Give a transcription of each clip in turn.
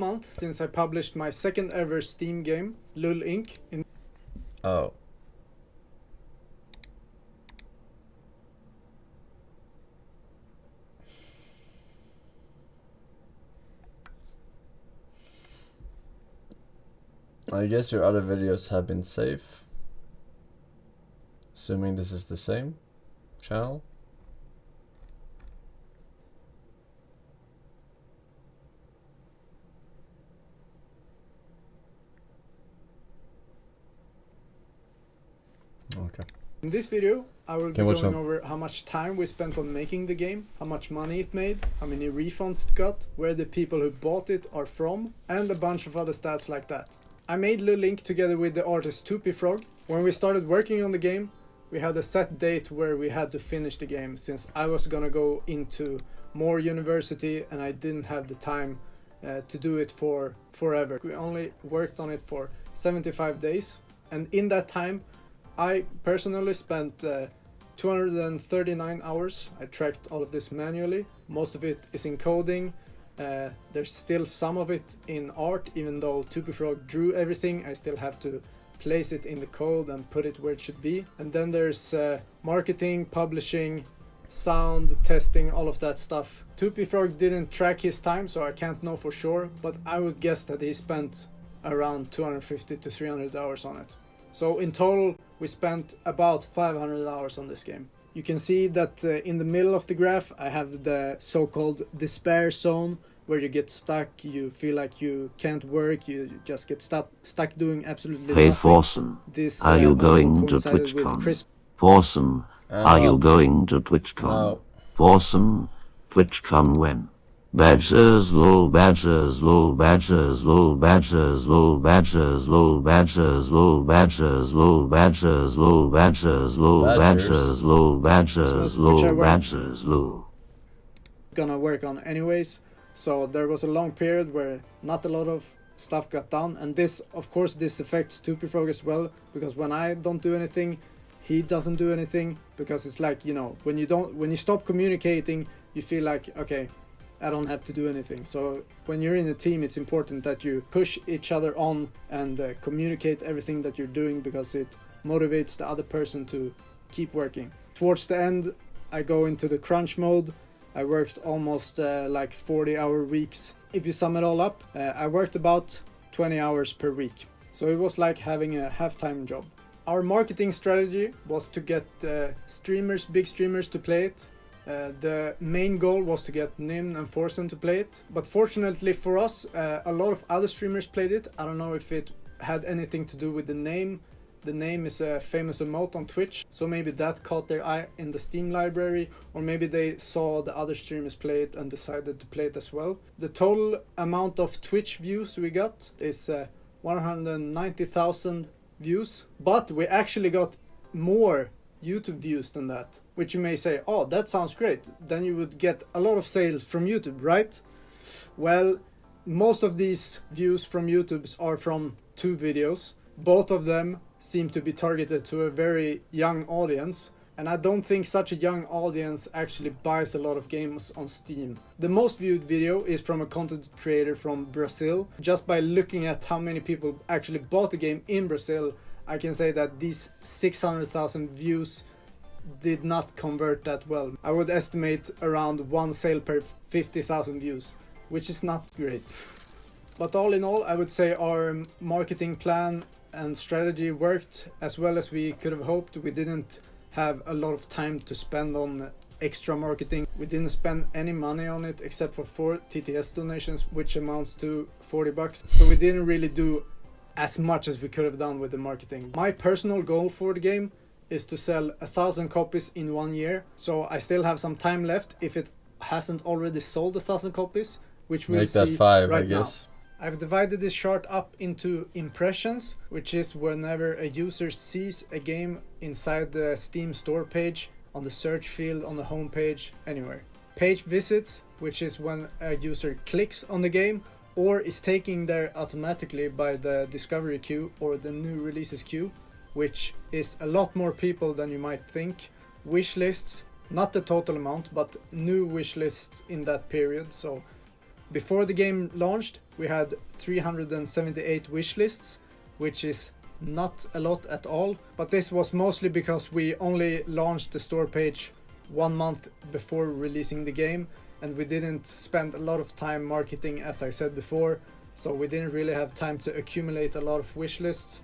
month since I published my second ever Steam game, Lul Inc. Oh. I guess your other videos have been safe. Assuming this is the same channel. Okay. In this video, I will be going over how much time we spent on making the game, how much money it made, how many refunds it got, where the people who bought it are from, and a bunch of other stats like that. I made Lul Inc. together with the artist Frog. When we started working on the game, we had a set date where we had to finish the game, since I was gonna go into more university and I didn't have the time to do it for forever. We only worked on it for 75 days, and in that time I personally spent 239 hours. I tracked all of this manually. Most of it is in coding. There's still some of it in art, even though Frog drew everything. I still have to place it in the code and put it where it should be. And then there's marketing, publishing, sound, testing, all of that stuff. Frog didn't track his time, so I can't know for sure, but I would guess that he spent around 250 to 300 hours on it. So in total, we spent about 500 hours on this game. You can see that in the middle of the graph, I have the so-called despair zone, where you get stuck, you feel like you can't work, you just get stuck doing absolutely nothing. Hey Forsen, are you going to TwitchCon? Forsen, are you going to TwitchCon? No. Forsen, TwitchCon when? Badgers, lol, badgers, lol, badgers, lol, badgers, lol, badgers, lol, badgers, lol, badgers, lol, badgers, lol, badgers, lol, badgers, lol, badgers, lol, badgers, lol. Gonna work on anyways, so there was a long period where not a lot of stuff got done, and this, of course, this affects Frog as well, because when I don't do anything, he doesn't do anything, because it's like, you know, when you stop communicating, you feel like, okay, I don't have to do anything. So when you're in a team, it's important that you push each other on and communicate everything that you're doing, because it motivates the other person to keep working. Towards the end, I go into the crunch mode. I worked almost like 40-hour weeks. If you sum it all up, I worked about 20 hours per week. So it was like having a half-time job. Our marketing strategy was to get streamers, big streamers, to play it. The main goal was to get Nim and Forsen to play it, but fortunately for us, a lot of other streamers played it. I don't know if it had anything to do with the name. The name is a famous emote on Twitch, so maybe that caught their eye in the Steam library, or maybe they saw the other streamers play it and decided to play it as well. The total amount of Twitch views we got is 190,000 views, but we actually got more YouTube views than that, which you may say, oh, that sounds great, then you would get a lot of sales from YouTube, right? Well, most of these views from YouTube are from 2 videos. Both of them seem to be targeted to a very young audience, and I don't think such a young audience actually buys a lot of games on Steam. The most viewed video is from a content creator from Brazil. Just by looking at how many people actually bought the game in Brazil, I can say that these 600,000 views did not convert that well. I would estimate around 1 sale per 50,000 views, which is not great. But all in all, I would say our marketing plan and strategy worked as well as we could have hoped. We didn't have a lot of time to spend on extra marketing. We didn't spend any money on it except for 4 TTS donations, which amounts to 40 bucks. So we didn't really do as much as we could have done with the marketing. My personal goal for the game is to sell 1,000 copies in 1 year. So I still have some time left if it hasn't already sold 1,000 copies, which we'll see. Make that 5, right I guess. Now. I've divided this chart up into impressions, which is whenever a user sees a game inside the Steam store page, on the search field, on the home page, anywhere. Page visits, which is when a user clicks on the game or is taken there automatically by the discovery queue or the new releases queue, which is a lot more people than you might think. Wish lists, not the total amount, but new wish lists in that period. So Before the game launched, we had 378 wish lists, which is not a lot at all, but this was mostly because we only launched the store page 1 month before releasing the game, and we didn't spend a lot of time marketing, as I said before, so we didn't really have time to accumulate a lot of wish lists.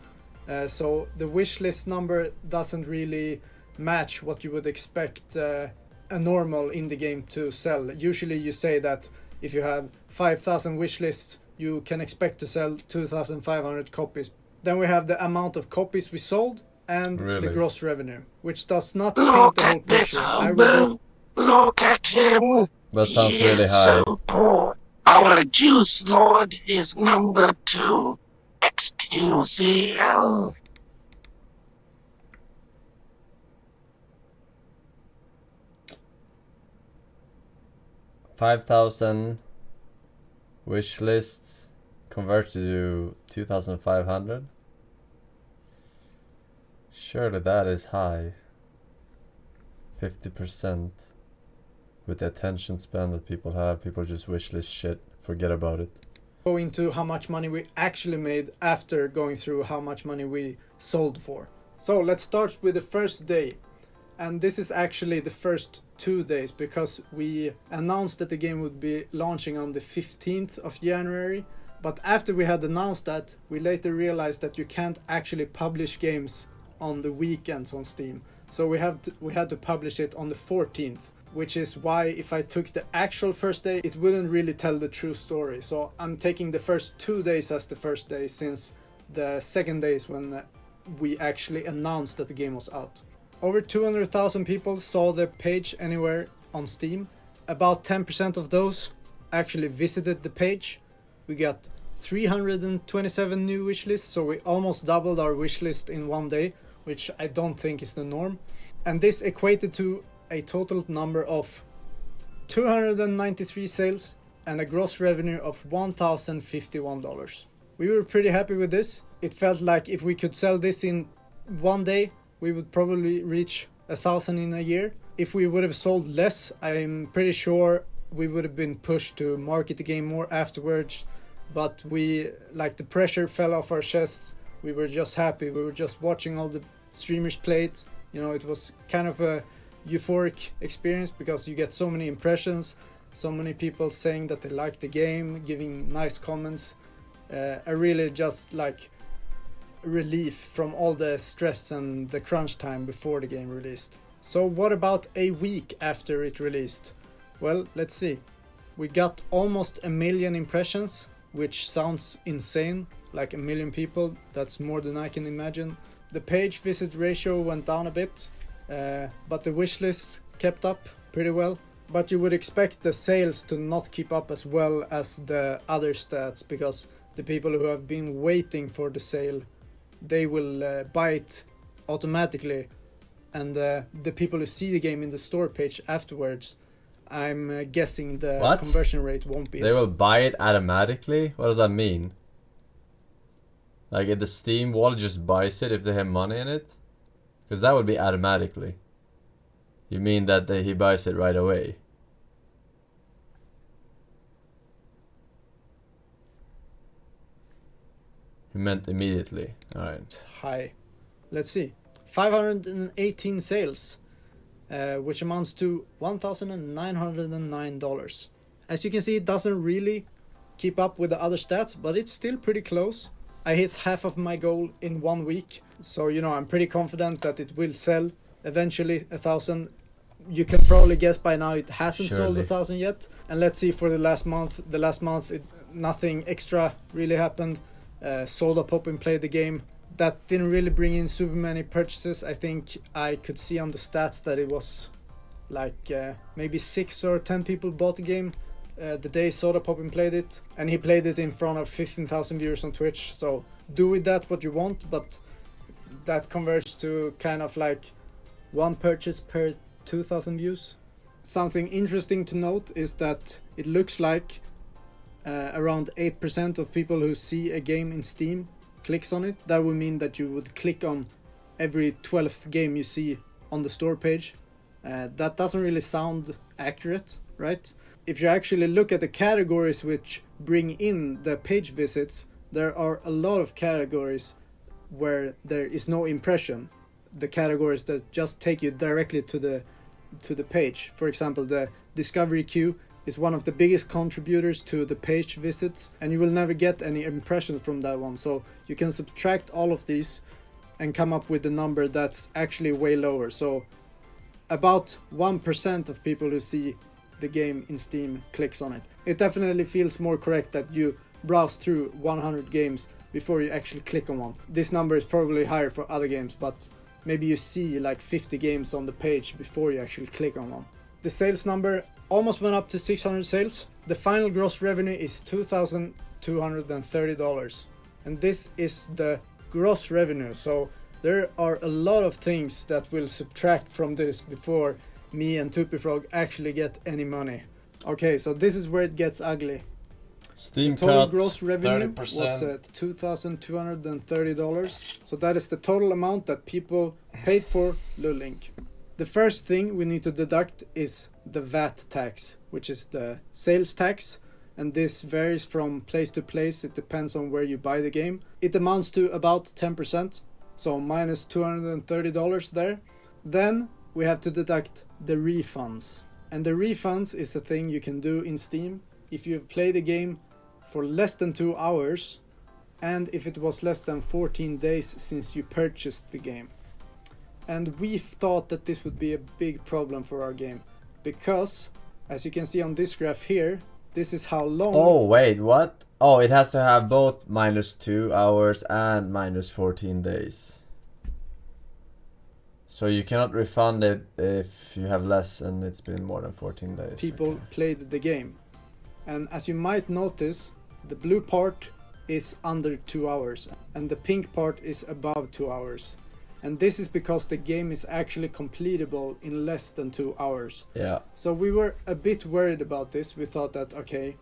So the wish list number doesn't really match what you would expect a normal indie game to sell. Usually you say that if you have 5,000 wish lists, you can expect to sell 2,500 copies. Then we have the amount of copies we sold and the gross revenue, which does not paint the whole picture. Look at him. That sounds really high. So poor. Our juice lord is number 2. Excuse. 5,000 wish lists converted to 2,500. Surely that is high. 50% with the attention span that people have. People just wish list shit, forget about it. Go into how much money we actually made after going through how much money we sold for. So let's start with the first day. And this is actually the first 2 days, because we announced that the game would be launching on the 15th of January. But after we had announced that, we later realized that you can't actually publish games on the weekends on Steam. So we had to publish it on the 14th, which is why if I took the actual first day, it wouldn't really tell the true story. So I'm taking the first 2 days as the first day, since the second day is when we actually announced that the game was out. Over 200,000 people saw the page anywhere on Steam. About 10% of those actually visited the page. We got 327 new wishlists, so we almost doubled our wishlist in 1 day, which I don't think is the norm. And this equated to a total number of 293 sales and a gross revenue of $1,051. We were pretty happy with this. It felt like if we could sell this in 1 day, we would probably reach 1,000 in a year. If we would have sold less, I'm pretty sure we would have been pushed to market the game more afterwards. But the pressure fell off our chests. We were just happy. We were just watching all the streamers play it. You know, it was kind of a euphoric experience, because you get so many impressions, so many people saying that they like the game, giving nice comments. I really just like relief from all the stress and the crunch time before the game released. So what about a week after it released? Well, let's see. We got almost 1 million impressions, which sounds insane, like 1 million people. That's more than I can imagine. The page visit ratio went down a bit, but the wishlist kept up pretty well. But you would expect the sales to not keep up as well as the other stats, because the people who have been waiting for the sale, they will buy it automatically, and the people who see the game in the store page afterwards, I'm guessing the conversion rate won't be. They will buy it automatically? What does that mean? Like if the Steam wallet just buys it if they have money in it? Because that would be automatically. You mean that he buys it right away? He meant immediately. Alright. High. Let's see. 518 sales, which amounts to $1,909. As you can see, it doesn't really keep up with the other stats, but it's still pretty close. I hit half of my goal in 1 week, so you know, I'm pretty confident that it will sell eventually 1,000. You can probably guess by now it hasn't sold 1,000 yet. And let's see for the last month. The last month, nothing extra really happened. Soda Poppin played the game. That didn't really bring in super many purchases. I think I could see on the stats that it was like maybe 6 or 10 people bought the game the day Soda Poppin played it, and he played it in front of 15,000 viewers on Twitch. So do with that what you want, but that converts to kind of like 1 purchase per 2,000 views. Something interesting to note is that it looks like around 8% of people who see a game in Steam clicks on it. That would mean that you would click on every 12th game you see on the store page. That doesn't really sound accurate, right? if you actually look at the categories which bring in the page visits, there are a lot of categories where there is no impression. The categories that just take you directly to the page. For example, the discovery queue is one of the biggest contributors to the page visits, and you will never get any impressions from that one. So you can subtract all of these and come up with a number that's actually way lower. So about 1% of people who see the game in Steam clicks on it. It definitely feels more correct that you browse through 100 games before you actually click on one. This number is probably higher for other games, but maybe you see like 50 games on the page before you actually click on one. The sales number almost went up to 600 sales. The final gross revenue is $2,230, and this is the gross revenue. So there are a lot of things that will subtract from this before me and Tupifrog actually get any money. Okay, so this is where it gets ugly. Steam The total cut, gross revenue 30%. was $2,230. So that is the total amount that people paid for Lulink. The first thing we need to deduct is the VAT tax, which is the sales tax, and this varies from place to place. It depends on where you buy the game. It amounts to about 10%, so minus $230 there. Then we have to deduct the refunds, and the refunds is a thing you can do in Steam if you've played the game for less than 2 hours and if it was less than 14 days since you purchased the game. And we thought that this would be a big problem for our game, because as you can see on this graph here, this is how long... Oh wait, what? Oh, it has to have both minus 2 hours and minus 14 days. So you cannot refund it if you have less and it's been more than 14 days. People played the game. And as you might notice, the blue part is under 2 hours and the pink part is above 2 hours. And this is because the game is actually completable in less than 2 hours. Yeah. So we were a bit worried about this. We thought that, okay,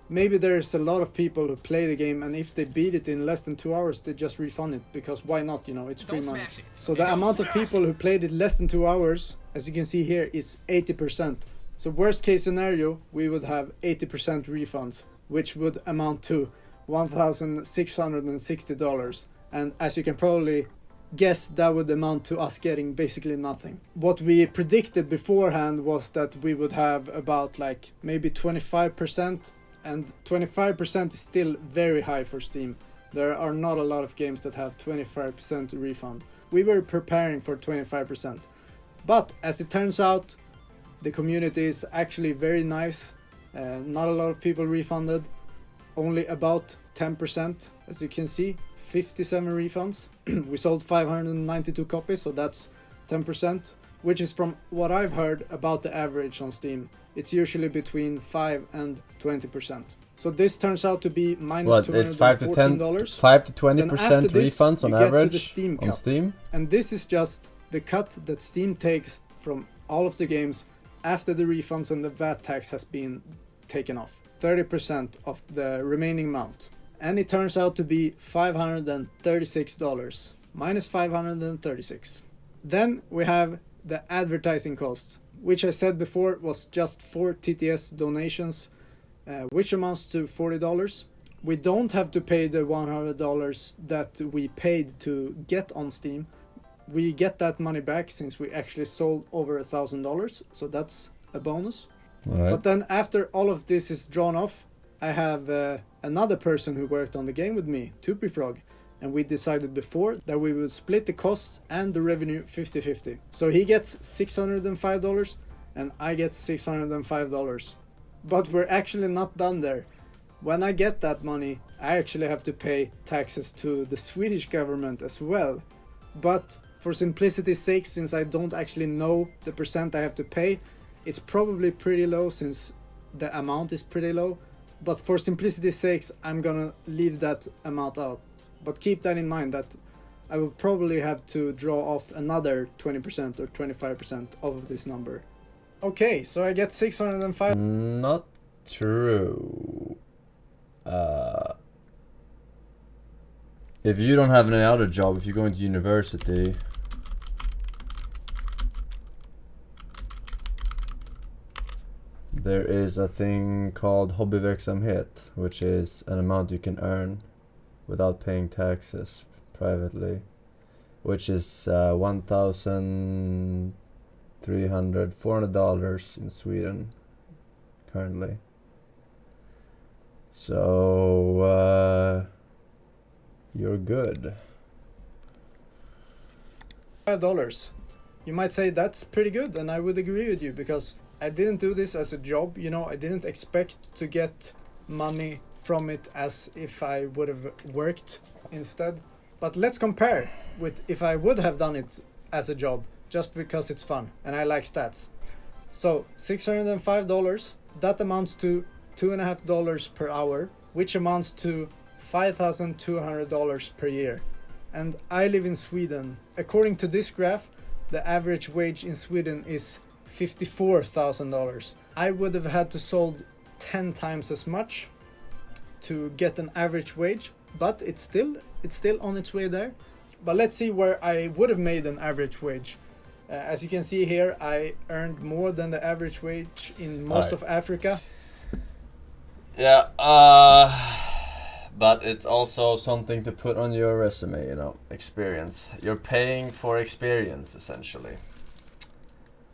maybe there's a lot of people who play the game, and if they beat it in less than 2 hours, they just refund it, because why not, you know, it's free money. So the amount of people who played it less than 2 hours, as you can see here, is 80%. So worst case scenario, we would have 80% refunds, which would amount to $1,660. And as you can probably guess, that would amount to us getting basically nothing. What we predicted beforehand was that we would have about like maybe 25%, and 25% is still very high for Steam. There are not a lot of games that have 25% refund. We were preparing for 25%. But as it turns out, the community is actually very nice. Not a lot of people refunded, only about 10%, as you can see. 57 refunds. We sold 592 copies, so that's 10%, which is from what I've heard about the average on Steam. It's usually between 5 and 20%. So this turns out to be minus what, it's 5 to 10, $214. 5 to 20% refunds on average Steam on cut. Steam? And this is just the cut that Steam takes from all of the games after the refunds and the VAT tax has been taken off. 30% of the remaining amount. And it turns out to be $536, minus $536. Then we have the advertising costs, which I said before was just 4 TTS donations, which amounts to $40. We don't have to pay the $100 that we paid to get on Steam. We get that money back since we actually sold over $1,000, so that's a bonus. All right. But then after all of this is drawn off, I have another person who worked on the game with me, Tupifrog, and we decided before that we would split the costs and the revenue 50-50. So he gets $605 and I get $605. But we're actually not done there. When I get that money, I actually have to pay taxes to the Swedish government as well. But for simplicity's sake, since I don't actually know the percent I have to pay, it's probably pretty low since the amount is pretty low. But for simplicity's sake, I'm gonna leave that amount out. But keep that in mind that I will probably have to draw off another 20% or 25% of this number. Okay, so I get 605. Not true. If you don't have any other job, if you're going to university, there is a thing called hobbyverksamhet, which is an amount you can earn without paying taxes privately, which is $400 in Sweden currently. So you're good. $5. You might say that's pretty good, and I would agree with you, because I didn't do this as a job. You know, I didn't expect to get money from it as if I would have worked instead. But let's compare with if I would have done it as a job, just because it's fun and I like stats. So $605, that amounts to $2.50 per hour, which amounts to $5,200 per year. And I live in Sweden. According to this graph, the average wage in Sweden is $54,000. I would have had to sold 10 times as much to get an average wage, but it's still on its way there. But let's see where I would have made an average wage. As you can see here, I earned more than the average wage in most of Africa. Yeah, but it's also something to put on your resume, you know, experience. You're paying for experience, essentially.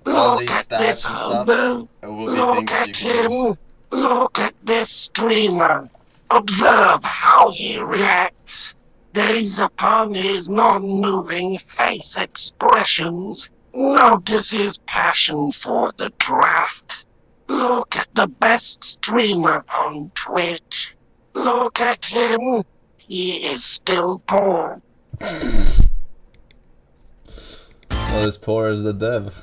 All Look these at stats this and stuff hobo. will be Look things that you at can use. him. Look at this streamer. Observe how he reacts. Gaze upon his non-moving face expressions. Notice his passion for the draft. Look at the best streamer on Twitch. Look at him. He is still poor. Not as poor as the dev.